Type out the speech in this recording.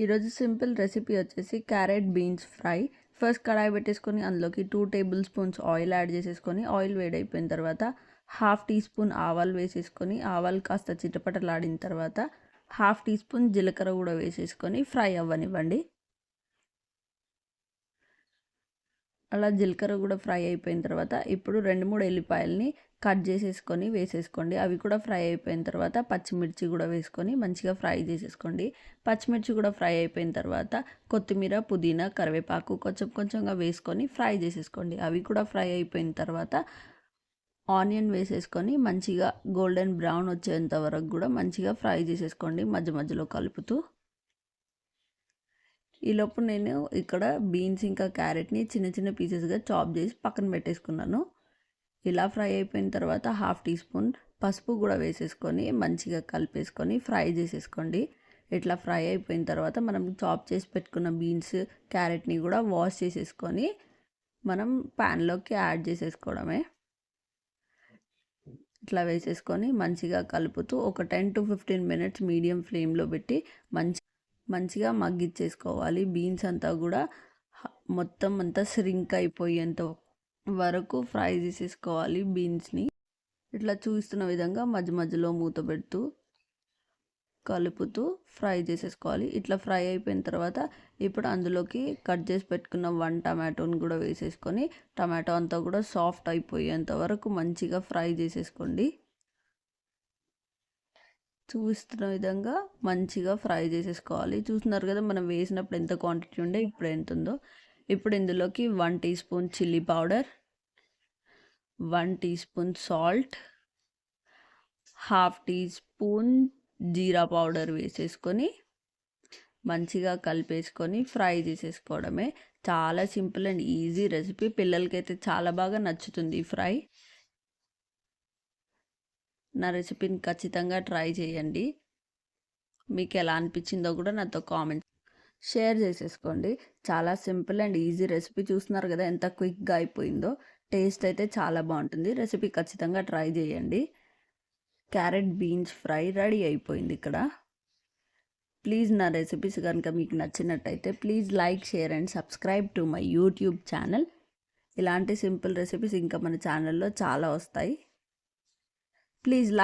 ఈరోజు simple recipe వచ్చేసి carrot beans fry. First కడాయి పెట్టేసుకొని అందులోకి 2 టేబుల్ స్పూన్స్ ఆయిల్ యాడ్ చేసేసుకొని ఆయిల్ వేడైపోయిన తర్వాత హాఫ్ టీ స్పూన్ ఆవాలు వేసేసుకొని ఆవాలు కాస్త చిటపటలాడిన తర్వాత హాఫ్ టీ స్పూన్ జీలకర్ర కూడా వేసేసుకొని ఫ్రై అవ్వనివ్వండి. అలా జీలకర్ర కూడా ఫ్రై అయిపోయిన తర్వాత ఇప్పుడు 2-3 ఎల్లిపాయలని కట్ చేసేసుకొని వేసేసుకోండి. అవి కూడా ఫ్రై అయిపోయిన తర్వాత పచ్చిమిర్చి కూడా వేసుకొని మంచిగా ఫ్రై చేసేసుకోండి. పచ్చిమిర్చి కూడా ఫ్రై అయిపోయిన తర్వాత కొత్తిమీర, పుదీనా, కరివేపాకు కొంచెంగా వేసుకొని ఫ్రై చేసేసుకోండి. అవి కూడా ఫ్రై అయిపోయిన తర్వాత ఆనియన్ వేసేసుకొని మంచిగా గోల్డెన్ బ్రౌన్ వచ్చేంత వరకు కూడా మంచిగా ఫ్రై చేసేసుకోండి, మధ్య మధ్యలో కలుపుతూ. ఈలోపు నేను ఇక్కడ బీన్స్ ఇంకా క్యారెట్ని చిన్న చిన్న పీసెస్గా చాప్ చేసి పక్కన పెట్టేసుకున్నాను. ఇలా ఫ్రై అయిపోయిన తర్వాత హాఫ్ టీ స్పూన్ పసుపు కూడా వేసేసుకొని మంచిగా కలిపేసుకొని ఫ్రై చేసేసుకోండి. ఇట్లా ఫ్రై అయిపోయిన తర్వాత మనం చాప్ చేసి పెట్టుకున్న బీన్స్, క్యారెట్ని కూడా వాష్ చేసేసుకొని మనం ప్యాన్లోకి యాడ్ చేసేసుకోవడమే. ఇట్లా వేసేసుకొని మంచిగా కలుపుతూ ఒక 10 to 15 మినిట్స్ మీడియం ఫ్లేమ్లో పెట్టి మంచిగా మగ్గిచ్చేసుకోవాలి. బీన్స్ అంతా కూడా మొత్తం అంతా శ్రింక్ అయిపోయేంత వరకు ఫ్రై చేసేసుకోవాలి బీన్స్ని. ఇట్లా చూస్తున్న విధంగా మధ్య మధ్యలో మూత పెడుతూ కలుపుతూ ఫ్రై చేసేసుకోవాలి. ఇట్లా ఫ్రై అయిపోయిన తర్వాత ఇప్పుడు అందులోకి కట్ చేసి పెట్టుకున్న 1 టమాటోని కూడా వేసేసుకొని టమాటో అంతా కూడా సాఫ్ట్ అయిపోయేంత వరకు మంచిగా ఫ్రై చేసేసుకోండి. చూస్తున్న విధంగా మంచిగా ఫ్రై చేసేసుకోవాలి. చూస్తున్నారు కదా మనం వేసినప్పుడు ఎంత క్వాంటిటీ ఉండే ఇప్పుడు ఎంత ఉందో. ఇప్పుడు ఇందులోకి 1 teaspoon chilli powder, 1 teaspoon salt, half teaspoon జీరా పౌడర్ వేసేసుకొని మంచిగా కలిపేసుకొని ఫ్రై చేసేసుకోవడమే. చాలా సింపుల్ అండ్ ఈజీ రెసిపీ. పిల్లలకైతే చాలా బాగా నచ్చుతుంది ఈ ఫ్రై. నా రెసిపీని ఖచ్చితంగా ట్రై చేయండి. మీకు ఎలా అనిపించిందో కూడా నాతో కామెంట్ షేర్ చేసేసుకోండి. చాలా సింపుల్ అండ్ ఈజీ రెసిపీ. చూస్తున్నారు కదా ఎంత క్విక్గా అయిపోయిందో. టేస్ట్ అయితే చాలా బాగుంటుంది. రెసిపీ ఖచ్చితంగా ట్రై చేయండి. క్యారెట్ బీన్స్ ఫ్రై రెడీ అయిపోయింది ఇక్కడ. ప్లీజ్ నా రెసిపీస్ కనుక మీకు నచ్చినట్టయితే please like, share and subscribe to my YouTube channel. ఇలాంటి సింపుల్ రెసిపీస్ ఇంకా మన ఛానల్లో చాలా వస్తాయి. Please like